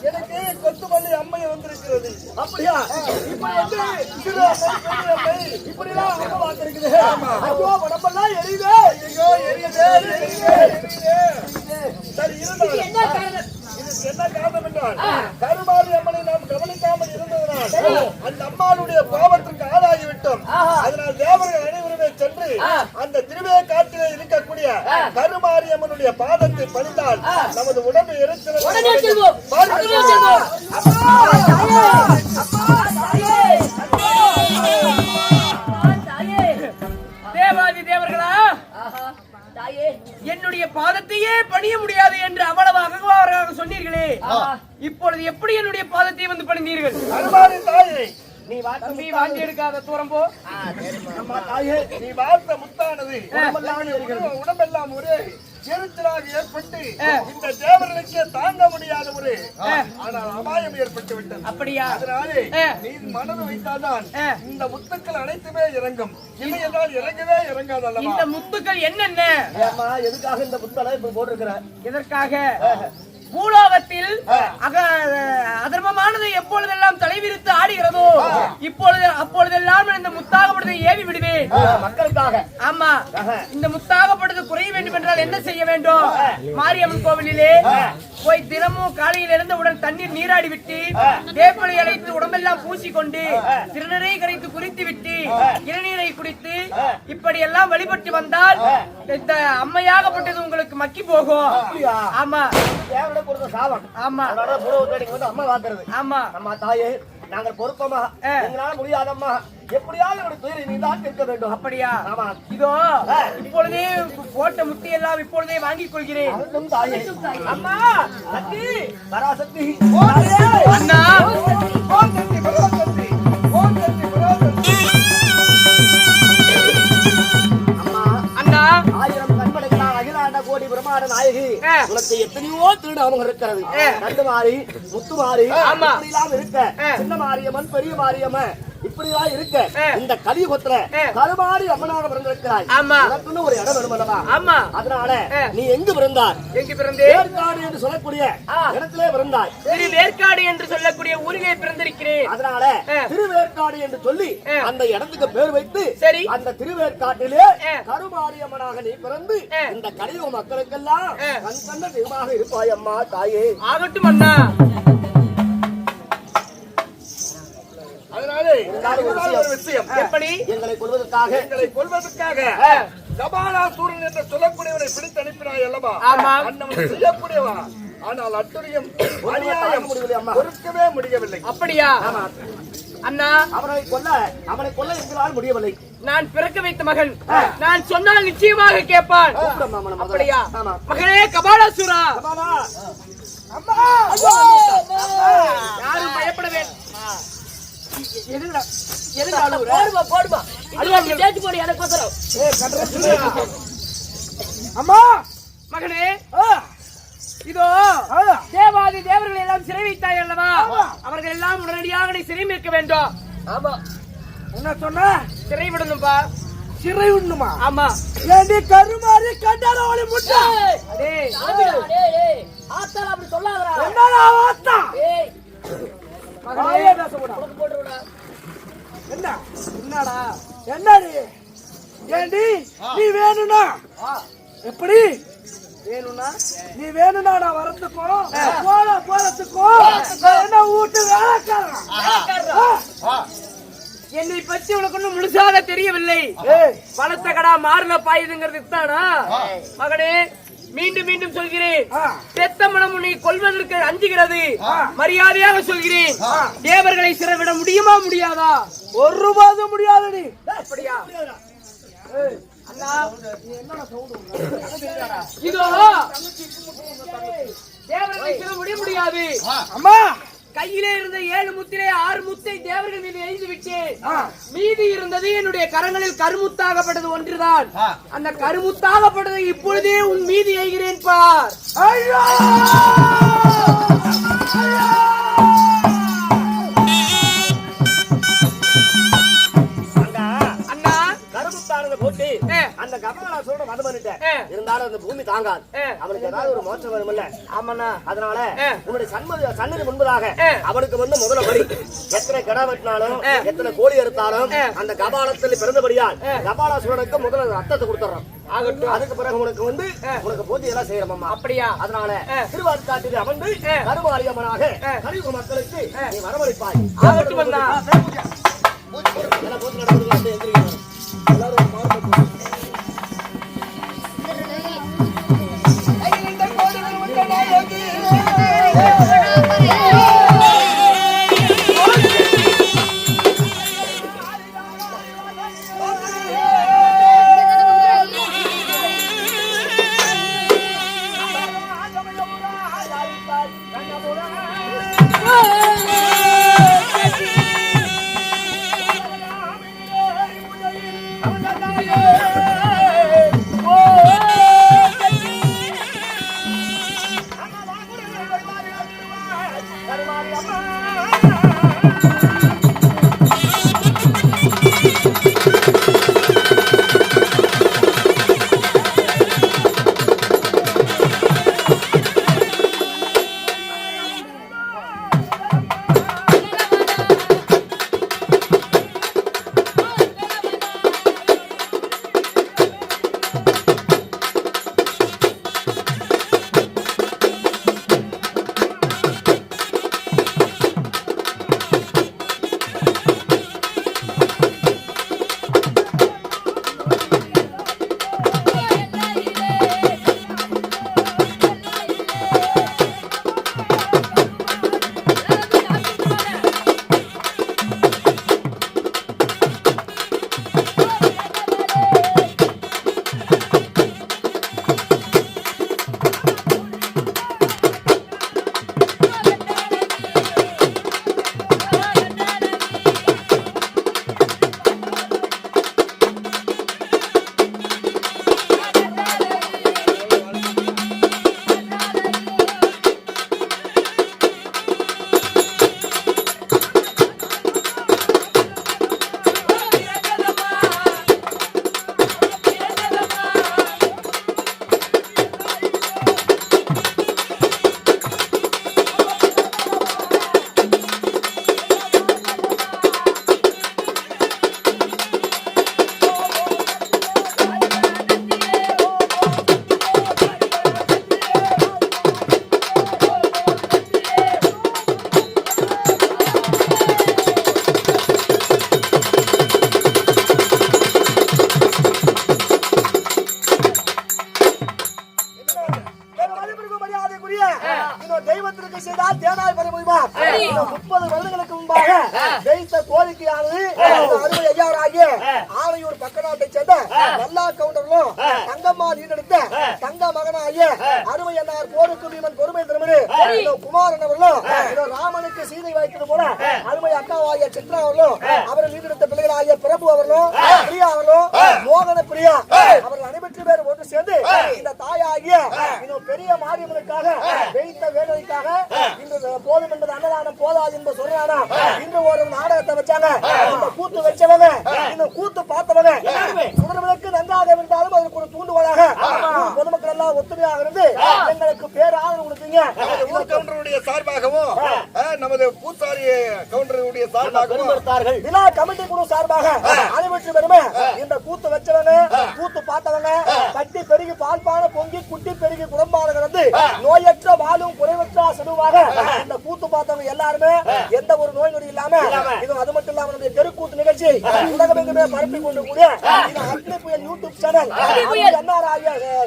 எனக்கு கொத்துமல்லி அம்மை வந்திருக்கிறது. அப்படியா? இப்ப வந்து இப்படி எல்லாம் அம்மா பார்த்திருக்குது. ஐயோ உடம்பெல்லாம் எரியுதே. ஐயோ எரியுதே, எரியுதே, எரியுதே. சரி, இருந்தாலும் என்ன காரணம்? இதுக்கு என்ன காரணம் என்றால் கருமாரி அம்மனை நாம் கவனிக்காமல் இருந்ததனால் அந்த அம்மாளுடைய பாவத்திற்கு ஆளாகிவிட்டோம். அதனால் தேவர்கள் அனைவருமே சென்று அந்த திருவேற்காட்டிலே இருக்கக்கூடிய கருமாரி அம்மனுடைய பாதத்தை பணிந்தால் நமது உடம்பு எரிச்சல். தேவாதி தேவர்களா, என்னுடைய பாதத்தையே பணிய முடியாது என்று அவ்வளவு அகங்காரமாக சொன்னீர்களே, இப்பொழுது எப்படி என்னுடைய பாதத்தை வந்து பணிந்தீர்கள்? கருமாரி தாயே, நீ தம்பி வாங்கி எடுக்காத தூரம் போ. அம்மா தாயே, நீ வாழ்த்த முத்தானது உடம்பெல்லாம் ஒரே எரிச்சலாக ஏற்பட்டு இந்த தேவர்களுக்கே தாங்க முடியாத ஒரு ஆனால் அபாயம் ஏற்பட்டு விட்டது. அப்படியா? அதனாலே நீ மனது வைத்தால்தான் இந்த முத்துக்கள் அனைத்துமே இறங்கும். இல்லை என்றால் இறங்கவே இறங்காதல்லவா? இந்த முத்துக்கள் என்னென்ன? எதுக்காக இந்த முத்தலை இப்ப போட்டிருக்கிற? எதற்காக? பூலோகத்தில் அதர்மமானது எப்பொழுதெல்லாம் தலைவிரித்து ஆடுகிறதோ அப்பொழுதெல்லாம் இந்த முத்தாகப்படுதை ஏவி விடுவேன் மக்களுக்காக. ஆமா, இந்த முத்தாகப்படுது குறைய வேண்டும் என்றால் என்ன செய்ய வேண்டும்? மாரியம்மன் கோவிலிலே போய் தினமும் காலையில் இருந்தவுடன் தண்ணீர் நீராடி விட்டு வேப்பலை அழைத்து உடம்பெல்லாம் பூசிக்கொண்டு திருநரை கரைத்து குறித்து விட்டு இளநீரை குடித்து இப்படி எல்லாம் வழிபட்டு வந்தால் இந்த அம்மையாகப்பட்டது உங்களுக்கு மக்கி போகும். ஆமா, ஆமா, அம்மா வாக்குறது. ஆமா. அம்மா தாயே, நாங்கள் பொறுப்பமா, எங்களால முடியாதம்மா, எப்படியாவது துயரை நீ தான் இருக்க வேண்டும். அப்படியா? ஆமா. இதோ இப்பொழுதே போட்ட முட்டி எல்லாம் இப்பொழுதே வாங்கிக் கொள்கிறேன். அம்மா சக்தி, பராசக்தி, அண்ணா, ஓம் சக்தி பராசக்தி, ஓம் சக்தி பராசக்தி. அம்மா, அண்ணா, 1000 கண்மலைகளால் அகிலாண்ட கோடி பிரமாண்ட நாயகி, உனக்கு எத்தனையோ திருநாமங்கள் இருக்கிறது. கண்டு மாறி, முத்து மாறி, இப்படிலாம் இருக்க, சின்ன மாரியம்மன், பெரிய மாரியம்மன் இப்படிலாம் இருக்க இந்த கலியுகத்துல கருமாரி அம்மனாக பிறந்திருக்கிறாய். உனக்குன்னு ஒரு இடம் வேணுமல்லவா? ஆமா. அதனால நீ எங்கு பிறந்தாய்? எங்கு பிறந்தேன்? வேற்காடு என்று சொல்லக்கூடிய இடத்திலே பிறந்தாய். திருவேற்காடு என்று சொல்லக்கூடிய ஊரிலே பிறந்திருக்கிறேன். அதனால திருவேற்காடு என்று சொல்லி அந்த இடத்துக்கு பேர் வைத்து சரி அந்த திருவேற்காட்டிலே கருமாரியம்மனாக நீ பிறந்து இந்த கலியுக மக்களுக்கெல்லாம் கண் கண்ட தெய்வமாக இருப்பாய். அம்மா தாயே. ஆகட்டும் அண்ணா. அதனாலே ஒரு விஷயம். எப்படி? எங்களை கொல்வதற்காக கபாலாசூரன் என்று சொல்லக்கூடியவனை பிடித்து அனுப்பினாய் அல்லவா? அண்ணவன் செய்யக்கூடியவா, ஆனால் அட்டுரியம் அநியாயம் பொறுக்கவே முடியவில்லை. அப்படியா? அண்ணா, அவனை கொல்ல எங்களால் முடியவில்லை. நான் பிறக்க வைத்த மகன், நான் சொன்னால் நிச்சயமாக கேட்பான். அப்படியா? மகனே கபாலாசூரா, யாரும் பயப்பட வேண்டும். அம்மா மகனே, இதோ தேவாதி தேவர்கள் எல்லாம் சிறை வைத்தாய் அல்லவா? அவர்கள் எல்லாம் உடனடியாக நீ சிறை மீட்க வேண்டும். ஆமா. என்ன சொன்ன? சிறை விடணும்பா. சிறை விடணுமா? ஆமா. ஏண்டி கருமாரி கண்டாரோளி முட்டை? ஆத்தால அப்படி சொல்லாதடா. என்னடா ஆத்தா? மகனே போடுடா. என்னடா என்னடி? ஏண்டி நீ வேணும்னா எப்படி வேணும்னா நீ வேணும்னா நான் வரத்துக்கும் போறதுக்கும் என்ன வீட்டு வேலைக்காரன் என்னை பற்றி உனக்கு ஒன்னும் முழுசாக தெரியவில்லை. பலத்த கடா மாறுல பாயுதுங்கிறது தானா மகனே? மீண்டும் மீண்டும் சொல்கிறேன், பெத்த மனம் உன்னை கொல்வதற்கு அஞ்சுகிறது. மரியாதையாக சொல்கிறேன், தேவர்களை சிறைவிட முடியுமா முடியாதா? ஒரு மாதம் முடியாது. நீ அப்படியா? அண்ணா இதோ தேவர்களை சிறைவிட முடியாது. அம்மா கையிலே இருந்த 7 முத்திலே 6 முத்தை தேவர்கள் மீது எழுதி விட்டேன். மீதி இருந்தது என்னுடைய கரங்களில் கருமுத்தாகப்பட்டது ஒன்றுதான். அந்த கருமுத்தாகப்பட்டதை இப்பொழுதே உன் மீது எய்கிறேன் பார். ஐயோ அண்ணா கருமுத்தானத போட்டு அந்த கமலா சொல்ற மதம் பண்ணிட்டேன். இருந்தாலும் அந்த பூமி தாங்காது. அவனுக்கு ஏதாவது ஒரு மோட்சம் வரும்ல? ஆமாண்ணா. அதனால உன்னுடைய சன்னதி முன்பதாக அவனுக்கு வந்து முதல்ல படி. எத்தனை கடை வெட்டினாலும் எத்தனை கோழி எடுத்தாலும் அந்த கபாலத்தில் பிறந்தபடியால் கபாலாசுரனுக்கு முதல்ல ரத்தத்தை கொடுத்துறோம். அதுக்கு பிறகு உனக்கு வந்து உனக்கு பூஜை எல்லாம் செய்யறோம். அப்படியா? அதனால திருவாரூர் அமர்ந்து கருமாரியம்மனாக கலியுக மக்களுக்கு நீ வரவழைப்பாய். ஆகட்டும் அண்ணா. பூஜை நடக்குது. எல்லாரும் தெய்வத்திற்கு செய்தால் தேனாய் பெற முடியுமா? 30 வருடங்களுக்கு முன்பாக வைத்த கோரிக்கையானது அருமை ஐயாராகிய ஆரையூர் பக்கநாட்டை சேர்ந்த நல்லா கவுண்டர்களும் தங்கம்மா நீண்டெடுத்த தங்க மகனாகிய அருமை அண்ணார் போருக்கு பீமன் பொறுமை திருமணி குமாரன் அவர்களும் ராமனுக்கு சீதை வைத்தது போல அருமை அக்காவாகிய சித்ரா அவர்களும் அவர்கள் நீண்டெடுத்த பிள்ளைகளாகிய பிரபு அவர்களும் பிரியா அவர்களும் மோகன பிரியா அவர்கள் அனைவற்று பேர் ஒன்று சேர்ந்து இந்த தாயாகிய இன்னும் பெரிய மாரியம்மனுக்காக வைத்த வேலைக்காக இன்று போதும் என்பது அன்னதானம் போதாது என்பது சொல்றானா இன்று ஒரு நாடகத்தை வச்சாங்க. இந்த கூத்து வச்சவங்க இந்த கூத்து பார்த்தவங்க சுடர்களுக்கு நன்றாக இருந்தாலும் அதற்கு ஒரு தூண்டுகோலாக பொதுமக்கள் எல்லாம் ஒத்துமையாக இருந்து எங்களுக்கு பேர் ஆதரவு கொடுத்தீங்க. கவுண்டருடைய சார்பாகவும் நமது பூசாரி கவுண்டருடைய சார்பாகவும் விழா கமிட்டி குழு சார்பாக அனைவற்று பெருமை இந்த கூத்து வச்சவங்க கூத்து பார்த்தவங்க கட்டி பெருகி பால்பான பொங்கி குட்டி பெருகி குடும்பான வந்து நோயற்ற வாழும் குறைவற்ற செலுவாக இந்த கூத்து பார்த்தவங்க எல்லாருமே எந்த ஒரு நோய் நொடி இல்லாம இது அது மட்டும் இல்லாம நம்முடைய தெருக்கூத்து நிகழ்ச்சி உலகமெங்குமே பரப்பி கொண்டு கூடிய இந்த அக்னி புயல் யூடியூப் சேனல்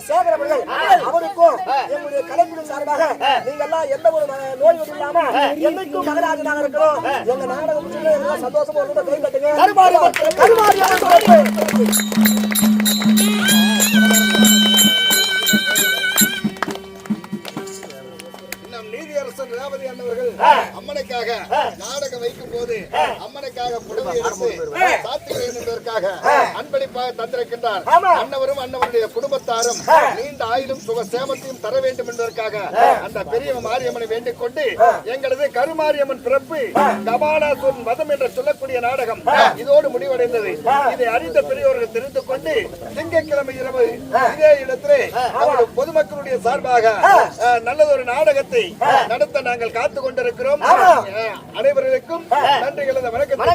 சேகர் அவர்கள் அவருக்கும் எங்களுடைய கலைக்குழு சார்பாக நீங்க எல்லாம் எந்த ஒரு நோய் நொடி இல்லாம என்னைக்கும் மகராஜனாக இருக்கிறோம். எங்க நாடகம் சந்தோஷமா ஒரு கை கட்டுங்க. நீதியரசன் ரேவதி அண்ணவர்கள் அம்மனுக்காக நாடகம் வைக்கும் போது அம்மனுக்காக புடவை எடுத்து சாத்திகள் என்பதற்காக அன்பளிப்பாக தந்திருக்கின்றார். அன்னவரும் அன்னவருடைய குடும்பத்தாரும் நீண்ட ஆயுளும் சுக சேமத்தையும் தர வேண்டும் என்பதற்காக அந்த பெரிய மாரியம்மனை வேண்டிக் கொண்டு எங்களது கருமாரியம்மன் பிறப்பு கபாலாசூரன் வதம் என்று சொல்லக்கூடிய நாடகம் இதோடு முடிவடைந்தது. இதை அறிந்த பெரியவர்கள் தெரிந்து கொண்டு திங்கட்கிழமை இரவு இதே இடத்திலே பொதுமக்களுடைய சார்பாக நல்லதொரு நாடகத்தை நடத்த நாங்கள் காத்து கொண்டிருக்கிறோம். அனைவருக்கும் நன்றிகளது வணக்கத்தை.